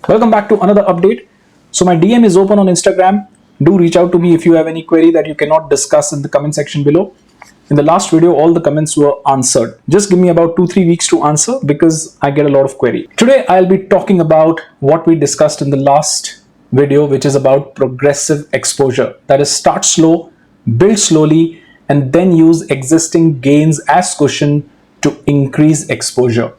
Welcome back to another update. So my DM is open on Instagram. Do reach out to me if you have any query that you cannot discuss in the comment section below. In the last video, all the comments were answered. Just give me about 2-3 weeks to answer because I get a lot of query. Today, I'll be talking about what we discussed in the last video, which is about progressive exposure. That is, start slow, build slowly, and then use existing gains as cushion to increase exposure.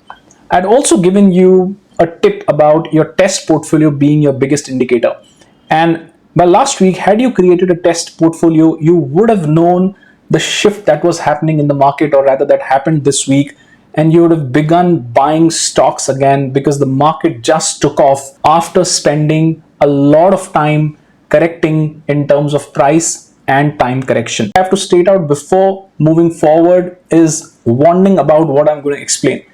I'd also given you a tip about your test portfolio being your biggest indicator. And by last week, had you created a test portfolio, you would have known the shift that was happening in the market, or rather that happened this week, and you would have begun buying stocks again because the market just took off after spending a lot of time correcting in terms of price and time correction. I have to state out before moving forward is warning about what I'm going to explain.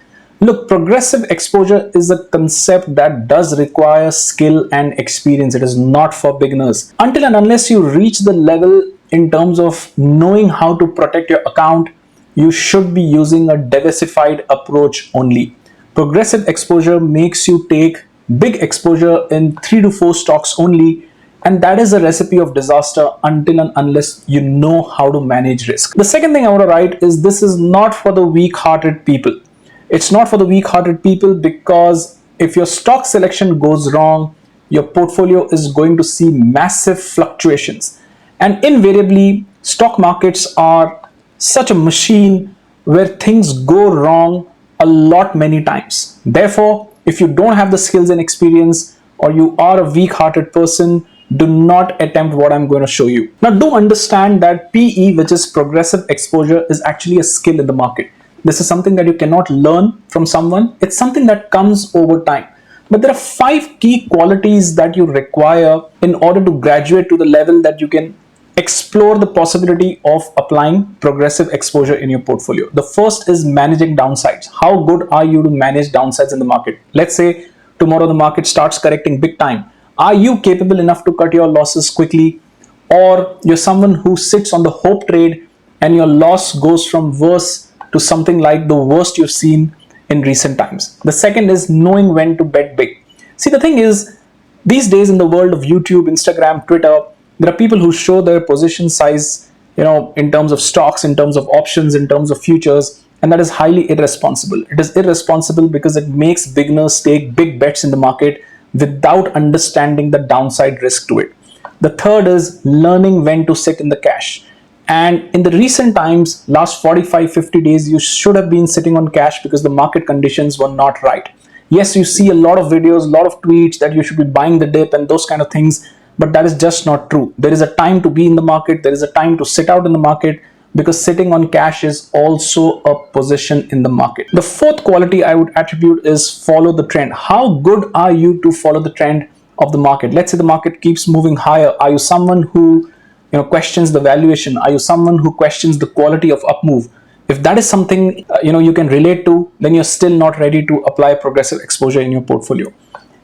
Look, progressive exposure is a concept that does require skill and experience. It is not for beginners. Until and unless you reach the level in terms of knowing how to protect your account, you should be using a diversified approach only. Progressive exposure makes you take big exposure in 3 to 4 stocks only, and that is a recipe of disaster until and unless you know how to manage risk. The second thing I want to write is this is not for the weak-hearted people. It's not for the weak-hearted people because if your stock selection goes wrong, your portfolio is going to see massive fluctuations. And invariably, stock markets are such a machine where things go wrong a lot many times. Therefore, if you don't have the skills and experience, or you are a weak-hearted person, do not attempt what I'm going to show you. Now, do understand that PE, which is progressive exposure, is actually a skill in the market. This is something that you cannot learn from someone. It's something that comes over time. But there are 5 key qualities that you require in order to graduate to the level that you can explore the possibility of applying progressive exposure in your portfolio. The first is managing downsides. How good are you to manage downsides in the market? Let's say tomorrow the market starts correcting big time. Are you capable enough to cut your losses quickly? Or you're someone who sits on the hope trade and your loss goes from worse to something like the worst you've seen in recent times. The second is knowing when to bet big. See, the thing is, these days in the world of YouTube, Instagram, Twitter, there are people who show their position size, in terms of stocks, in terms of options, in terms of futures, and that is highly irresponsible. It is irresponsible because it makes beginners take big bets in the market without understanding the downside risk to it. The third is learning when to sit in the cash. And in the recent times, last 45-50 days, you should have been sitting on cash because the market conditions were not right. Yes, you see a lot of videos, a lot of tweets that you should be buying the dip and those kind of things, but that is just not true. There is a time to be in the market. There is a time to sit out in the market because sitting on cash is also a position in the market. The fourth quality I would attribute is follow the trend. How good are you to follow the trend of the market? Let's say the market keeps moving higher. Are you someone who questions the valuation? Are you someone who questions the quality of up move? If that is something you can relate to, then you're still not ready to apply progressive exposure in your portfolio.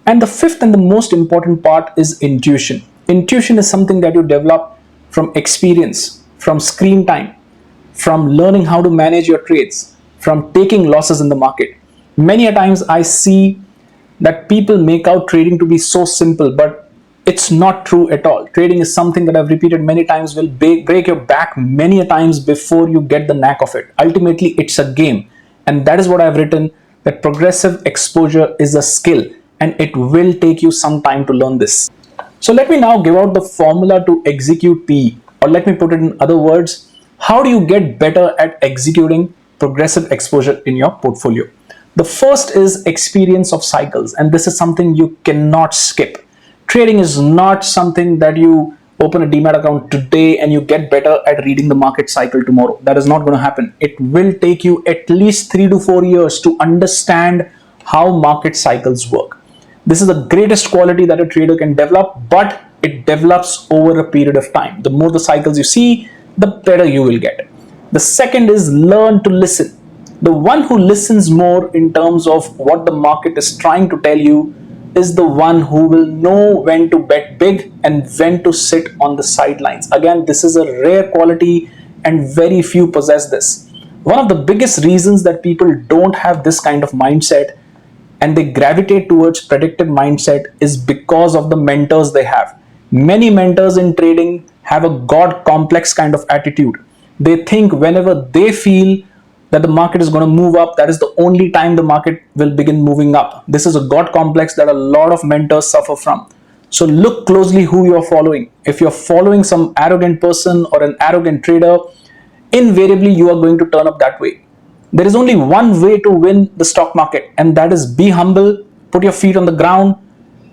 And the fifth and the most important part is intuition. Intuition is something that you develop from experience, from screen time, from learning how to manage your trades, from taking losses in the market. Many a times I see that people make out trading to be so simple, but it's not true at all. Trading is something that I've repeated many times will break your back many a times before you get the knack of it. Ultimately, it's a game. And that is what I've written, that progressive exposure is a skill and it will take you some time to learn this. So let me now give out the formula to execute PE, or let me put it in other words, how do you get better at executing progressive exposure in your portfolio? The first is experience of cycles, and this is something you cannot skip. Trading is not something that you open a demat account today and you get better at reading the market cycle tomorrow. That is not going to happen. It will take you at least 3 to 4 years to understand how market cycles work. This is the greatest quality that a trader can develop, but it develops over a period of time. The more the cycles you see, the better you will get. The second is learn to listen. The one who listens more in terms of what the market is trying to tell you is the one who will know when to bet big and when to sit on the sidelines. Again, this is a rare quality and very few possess this. One of the biggest reasons that people don't have this kind of mindset and they gravitate towards predictive mindset is because of the mentors they have. Many mentors in trading have a God complex kind of attitude. They think whenever they feel that the market is going to move up, that is the only time the market will begin moving up. This is a God complex that a lot of mentors suffer from. So look closely who you're following. If you're following some arrogant person or an arrogant trader, invariably you are going to turn up that way. There is only one way to win the stock market, and that is be humble, put your feet on the ground,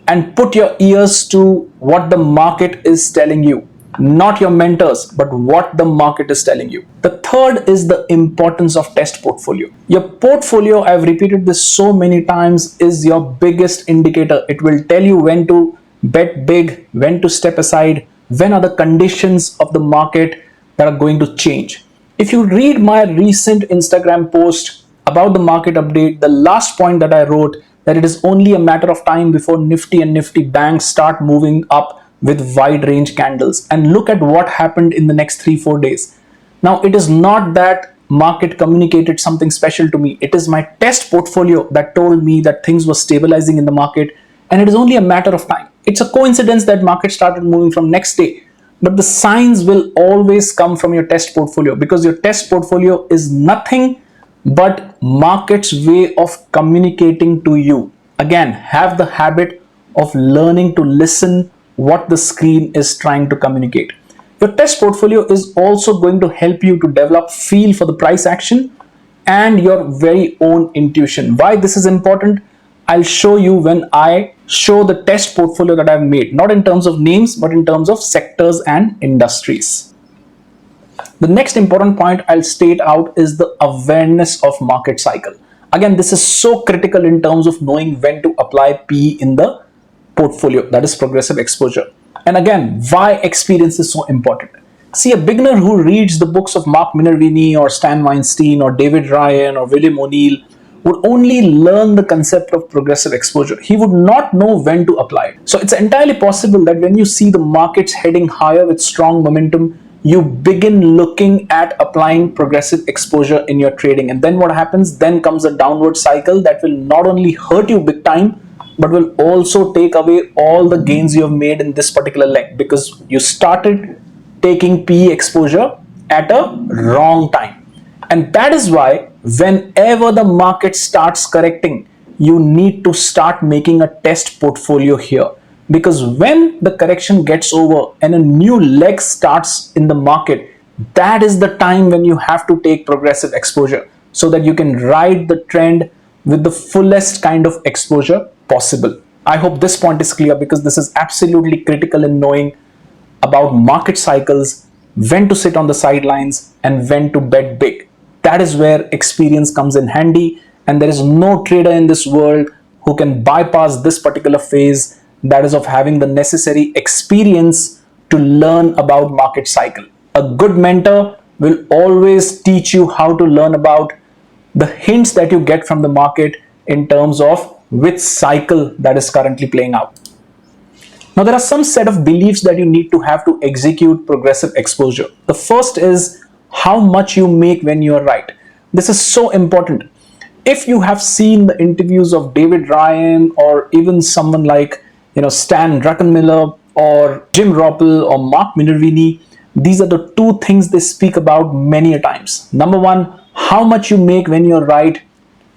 and put your ears to what the market is telling you. Not your mentors, but what the market is telling you. The third is the importance of test portfolio. Your portfolio, I've repeated this so many times, is your biggest indicator. It will tell you when to bet big, when to step aside, when are the conditions of the market that are going to change. If you read my recent Instagram post about the market update, the last point that I wrote, that it is only a matter of time before Nifty and Nifty banks start moving up with wide range candles. And look at what happened in the next 3-4 days. Now, it is not that market communicated something special to me. It is my test portfolio that told me that things were stabilizing in the market, and it is only a matter of time. It's a coincidence that market started moving from next day, but the signs will always come from your test portfolio, because your test portfolio is nothing but market's way of communicating to you. Again, have the habit of learning to listen what the screen is trying to communicate. Your test portfolio is also going to help you to develop feel for the price action and your very own intuition. Why this is important, I'll show you when I show the test portfolio that I've made, not in terms of names, but in terms of sectors and industries. The next important point I'll state out is the awareness of market cycle. Again, this is so critical in terms of knowing when to apply P in the portfolio, that is progressive exposure. And again, why experience is so important. See, a beginner who reads the books of Mark Minervini or Stan Weinstein or David Ryan or William O'Neill would only learn the concept of progressive exposure. He would not know when to apply it. So it's entirely possible that when you see the markets heading higher with strong momentum, you begin looking at applying progressive exposure in your trading. And then what happens? Then comes a downward cycle that will not only hurt you big time, but will also take away all the gains you have made in this particular leg, because you started taking PE exposure at a wrong time. And that is why whenever the market starts correcting, you need to start making a test portfolio here. Because when the correction gets over and a new leg starts in the market, that is the time when you have to take progressive exposure, so that you can ride the trend with the fullest kind of exposure possible. I hope this point is clear, because this is absolutely critical in knowing about market cycles, when to sit on the sidelines and when to bet big. That is where experience comes in handy, and there is no trader in this world who can bypass this particular phase, that is of having the necessary experience to learn about market cycle. A good mentor will always teach you how to learn about the hints that you get from the market in terms of which cycle that is currently playing out. Now, there are some set of beliefs that you need to have to execute progressive exposure. The first is how much you make when you are right. This is so important. If you have seen the interviews of David Ryan or even someone like Stan Druckenmiller or Jim Roppel or Mark Minervini, these are the two things they speak about many a times. Number one, how much you make when you're right.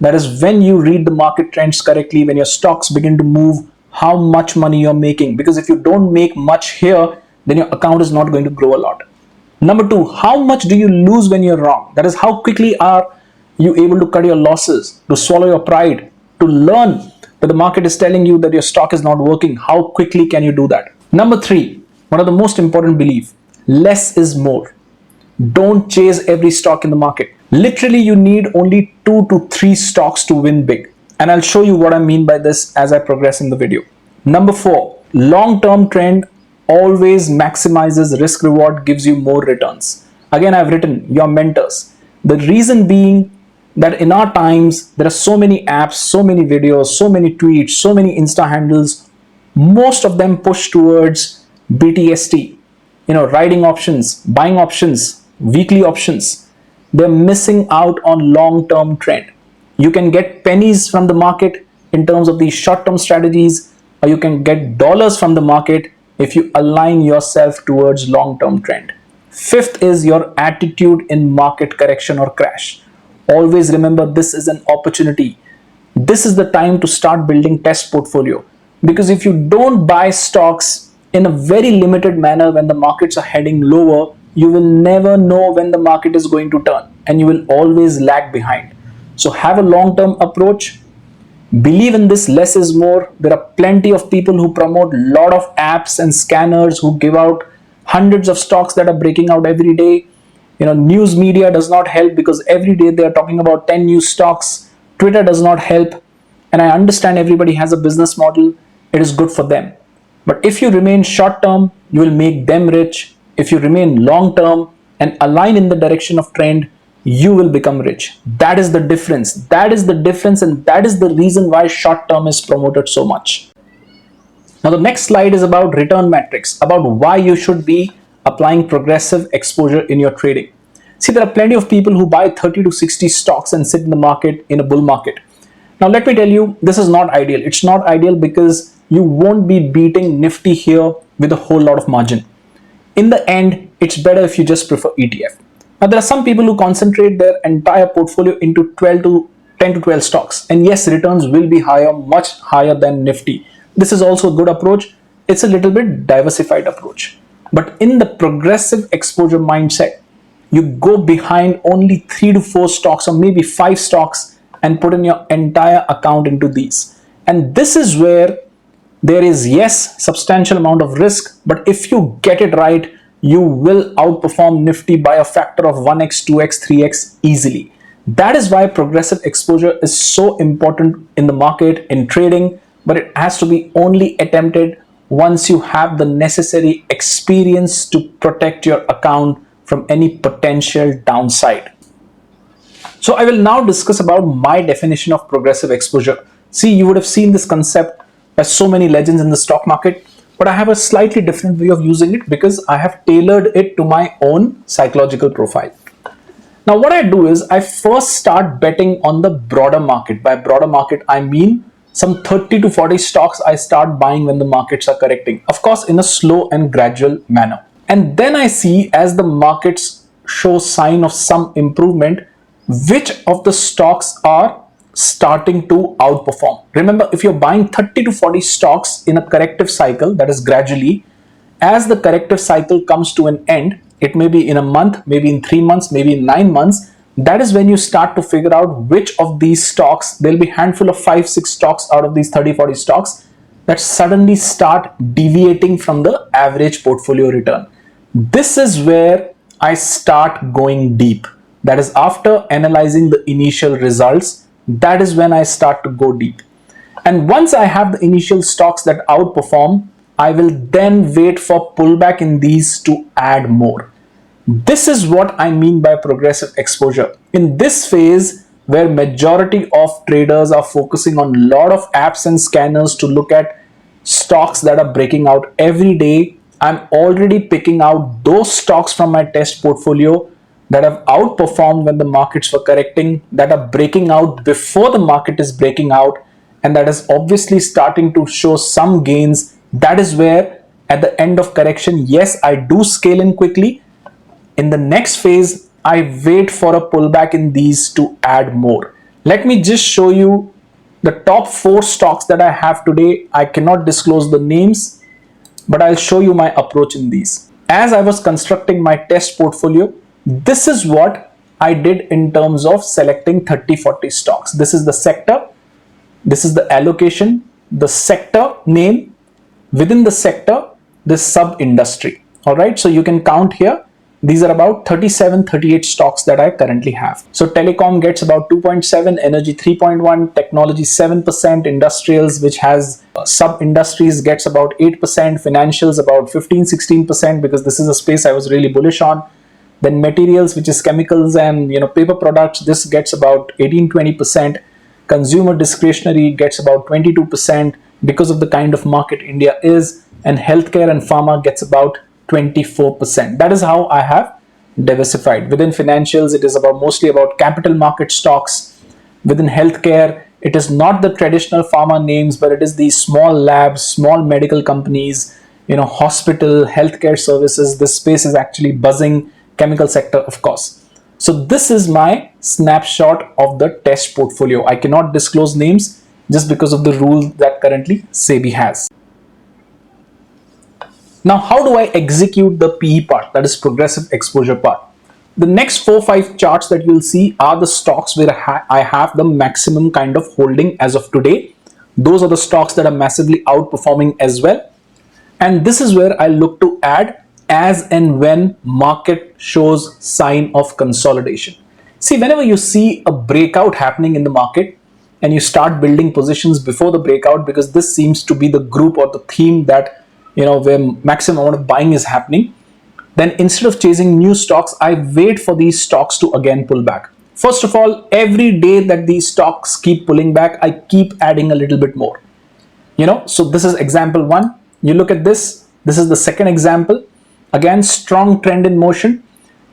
That is when you read the market trends correctly, when your stocks begin to move, how much money you're making. Because if you don't make much here, then your account is not going to grow a lot. Number two, how much do you lose when you're wrong? That is, how quickly are you able to cut your losses, to swallow your pride, to learn that the market is telling you that your stock is not working. How quickly can you do that? Number three, one of the most important beliefs, less is more. Don't chase every stock in the market. Literally, you need only 2 to 3 stocks to win big. And I'll show you what I mean by this as I progress in the video. Number 4, long-term trend always maximizes risk reward, gives you more returns. Again, I've written your mentors. The reason being that in our times, there are so many apps, so many videos, so many tweets, so many Insta handles. Most of them push towards BTST, riding options, buying options, weekly options. They're missing out on long-term trend. You can get pennies from the market in terms of these short-term strategies, or you can get dollars from the market if you align yourself towards long-term trend. Fifth is your attitude in market correction or crash. Always remember, this is an opportunity. This is the time to start building test portfolio, because if you don't buy stocks in a very limited manner when the markets are heading lower, you will never know when the market is going to turn and you will always lag behind. So have a long-term approach. Believe in this less is more. There are plenty of people who promote a lot of apps and scanners who give out hundreds of stocks that are breaking out every day. News media does not help because every day they are talking about 10 new stocks. Twitter does not help. And I understand everybody has a business model. It is good for them. But if you remain short term, you will make them rich. If you remain long term and align in the direction of trend, you will become rich. That is the difference. That is the difference, and that is the reason why short term is promoted so much. Now the next slide is about return metrics, about why you should be applying progressive exposure in your trading. See, there are plenty of people who buy 30 to 60 stocks and sit in the market in a bull market. Now let me tell you, this is not ideal. It's not ideal because you won't be beating Nifty here with a whole lot of margin. In the end, it's better if you just prefer ETF. Now there are some people who concentrate their entire portfolio into 10 to 12 stocks, and yes, returns will be higher, much higher than Nifty. This is also a good approach. It's a little bit diversified approach. But in the progressive exposure mindset, you go behind only 3 to 4 stocks or maybe 5 stocks and put in your entire account into these. And this is where there is, yes, substantial amount of risk, but if you get it right, you will outperform Nifty by a factor of 1x, 2x, 3x easily. That is why progressive exposure is so important in the market, in trading, but it has to be only attempted once you have the necessary experience to protect your account from any potential downside. So I will now discuss about my definition of progressive exposure. See, you would have seen this concept by so many legends in the stock market, but I have a slightly different way of using it because I have tailored it to my own psychological profile. Now what I do is I first start betting on the broader market. By broader market, I mean some 30 to 40 stocks I start buying when the markets are correcting. Of course, in a slow and gradual manner. And then I see, as the markets show sign of some improvement, which of the stocks are starting to outperform. Remember, if you're buying 30 to 40 stocks in a corrective cycle, that is gradually, as the corrective cycle comes to an end, it may be in a month, maybe in 3 months, maybe in 9 months, that is when you start to figure out which of these stocks, there'll be a handful of 5-6 stocks out of these 30-40 stocks that suddenly start deviating from the average portfolio return. This is where I start going deep. That is, after analyzing the initial results, that is when I start to go deep. And once I have the initial stocks that outperform, I will then wait for pullback in these to add more. This is what I mean by progressive exposure. In this phase, where majority of traders are focusing on a lot of apps and scanners to look at stocks that are breaking out every day, I'm already picking out those stocks from my test portfolio that have outperformed when the markets were correcting, that are breaking out before the market is breaking out, and that is obviously starting to show some gains. That is where at the end of correction, yes, I do scale in quickly. In the next phase, I wait for a pullback in these to add more. Let me just show you the top 4 stocks that I have today. I cannot disclose the names, but I'll show you my approach in these. As I was constructing my test portfolio, this is what I did in terms of selecting 30-40 stocks. This is the sector, this is the allocation, the sector name, within the sector, this sub-industry. All right, so you can count here. These are about 37-38 stocks that I currently have. So telecom gets about 2.7, energy 3.1, technology 7%, industrials, which has sub-industries, gets about 8%, financials about 15-16%, because this is a space I was really bullish on. Then materials, which is chemicals and paper products, this gets about 18-20%. Consumer discretionary gets about 22% because of the kind of market India is, and healthcare and pharma gets about 24%. That is how I have diversified. Within financials, it is mostly about capital market stocks. Within healthcare, It is not the traditional pharma names, but it is these small labs, small medical companies, hospital, healthcare services. This space is actually buzzing. Chemical sector, of course. So this is my snapshot of the test portfolio. I cannot disclose names just because of the rule that currently SEBI has. Now, how do I execute the PE part, that is progressive exposure part? The next 4-5 charts that you'll see are the stocks where I have the maximum kind of holding as of today. Those are the stocks that are massively outperforming as well. And this is where I look to add as and when market shows sign of consolidation. See, whenever you see a breakout happening in the market and you start building positions before the breakout, because this seems to be the group or the theme that where maximum amount of buying is happening, then instead of chasing new stocks, I wait for these stocks to again pull back. First of all, every day that these stocks keep pulling back, I keep adding a little bit more. So this is example one. You look at this. This is the second example. Again, strong trend in motion,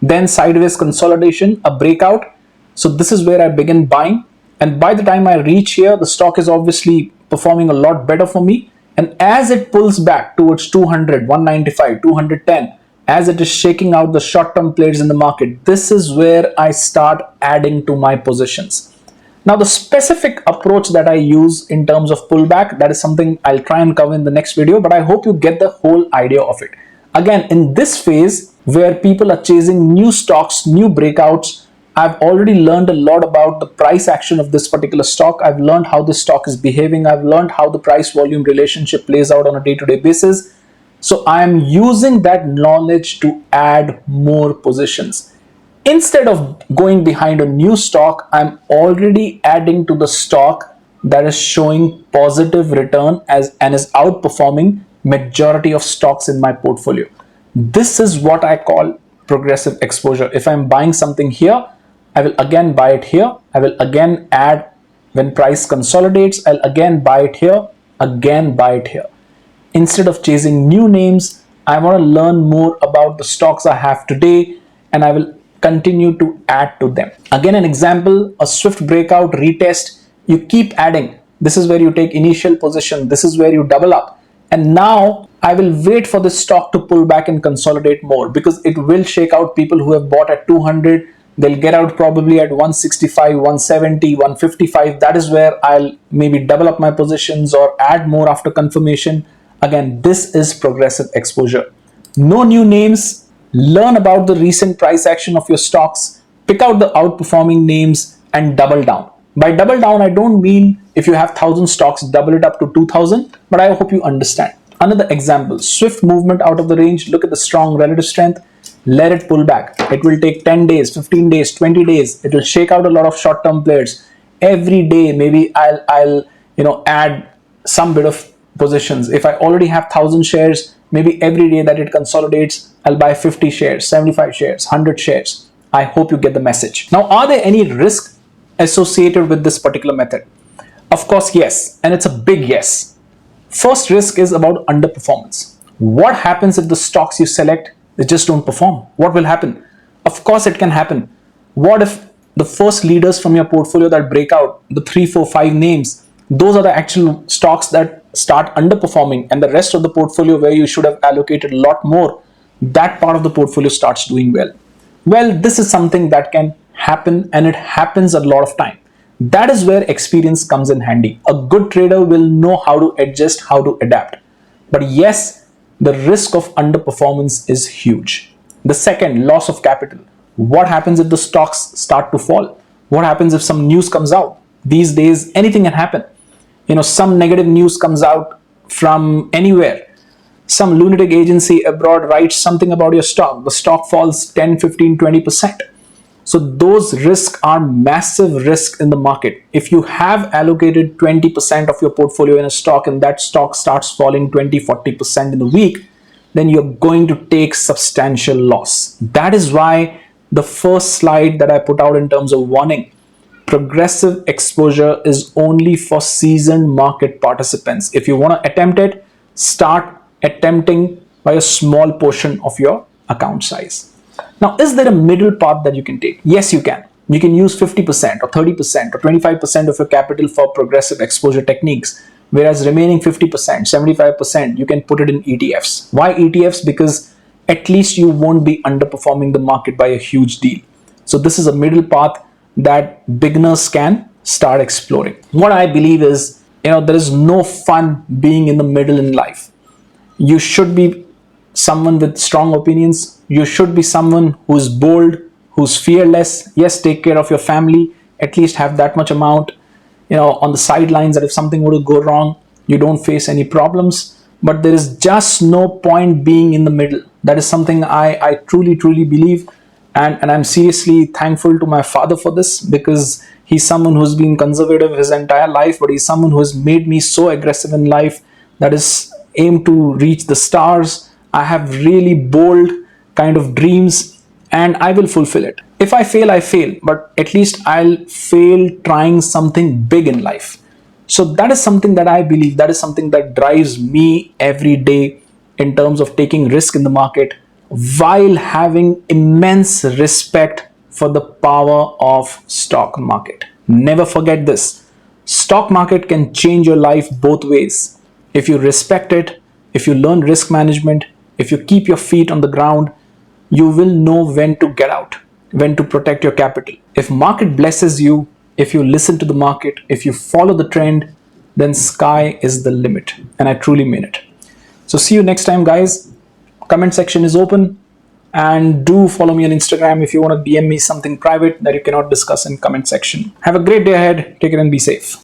then sideways consolidation, a breakout. So this is where I begin buying. And by the time I reach here, the stock is obviously performing a lot better for me. And as it pulls back towards 200, 195, 210, as it is shaking out the short-term players in the market, this is where I start adding to my positions. Now, the specific approach that I use in terms of pullback, that is something I'll try and cover in the next video, but I hope you get the whole idea of it. Again, in this phase where people are chasing new stocks, new breakouts, I've already learned a lot about the price action of this particular stock. I've learned how this stock is behaving. I've learned how the price volume relationship plays out on a day-to-day basis. So I'm using that knowledge to add more positions. Instead of going behind a new stock, I'm already adding to the stock that is showing positive return and is outperforming majority of stocks in my portfolio. This is what I call progressive exposure. If I'm buying something here, I will again buy it here. I will again add when price consolidates. I'll again buy it here, again buy it here. Instead of chasing new names, I want to learn more about the stocks I have today, and I will continue to add to them. Again, an example, a swift breakout, retest, you keep adding. This is where you take initial position. This is where you double up. And now I will wait for this stock to pull back and consolidate more, because it will shake out people who have bought at 200. They'll get out probably at 165, 170, 155. That is where I'll maybe double up my positions or add more after confirmation. Again, this is progressive exposure. No new names. Learn about the recent price action of your stocks. Pick out the outperforming names and double down. By double down, I don't mean if you have 1,000 stocks, double it up to 2,000, but I hope you understand. Another example, swift movement out of the range. Look at the strong relative strength. Let it pull back. It will take 10 days, 15 days, 20 days. It will shake out a lot of short-term players. Every day, maybe I'll add some bit of positions. If I already have 1,000 shares, maybe every day that it consolidates, I'll buy 50 shares, 75 shares, 100 shares. I hope you get the message. Now, are there any risks associated with this particular method? Of course, yes. And it's a big yes. First risk is about underperformance. What happens if the stocks you select, they just don't perform? What will happen? Of course, it can happen. What if the first leaders from your portfolio that break out, the 3, 4, 5 names, those are the actual stocks that start underperforming, and the rest of the portfolio where you should have allocated a lot more, that part of the portfolio starts doing well. Well, this is something that can happen, and it happens a lot of time. That is where experience comes in handy. A good trader will know how to adjust, how to adapt. But yes, the risk of underperformance is huge. The second, loss of capital. What happens if the stocks start to fall? What happens if some news comes out? These days, anything can happen. Some negative news comes out from anywhere. Some lunatic agency abroad writes something about your stock. The stock falls 10, 15, 20%. So those risks are massive risks in the market. If you have allocated 20% of your portfolio in a stock and that stock starts falling 20, 40% in a week, then you're going to take substantial loss. That is why the first slide that I put out in terms of warning, progressive exposure is only for seasoned market participants. If you want to attempt it, start attempting by a small portion of your account size. Now, is there a middle path that you can take? Yes, you can. You can use 50% or 30% or 25% of your capital for progressive exposure techniques, whereas remaining 50%, 75%, you can put it in ETFs. Why ETFs? Because at least you won't be underperforming the market by a huge deal. So this is a middle path that beginners can start exploring. What I believe is, there is no fun being in the middle in life. You should be someone with strong opinions. You should be someone who's bold, who's fearless. Yes, take care of your family. At least have that much amount, on the sidelines, that if something were to go wrong, you don't face any problems. But there is just no point being in the middle. That is something I truly, truly believe. And I'm seriously thankful to my father for this, because he's someone who's been conservative his entire life, but he's someone who has made me so aggressive in life, that is aim to reach the stars. I have really bold kind of dreams, and I will fulfill it. If I fail, I fail, but at least I'll fail trying something big in life. So that is something that I believe, that is something that drives me every day in terms of taking risk in the market, while having immense respect for the power of stock market. Never forget this. Stock market can change your life both ways. If you respect it, if you learn risk management, if you keep your feet on the ground, you will know when to get out, when to protect your capital. If market blesses you, if you listen to the market, if you follow the trend, then sky is the limit. And I truly mean it. So see you next time, guys. Comment section is open, and do follow me on Instagram if you want to DM me something private that you cannot discuss in comment section. Have a great day ahead. Take care and be safe.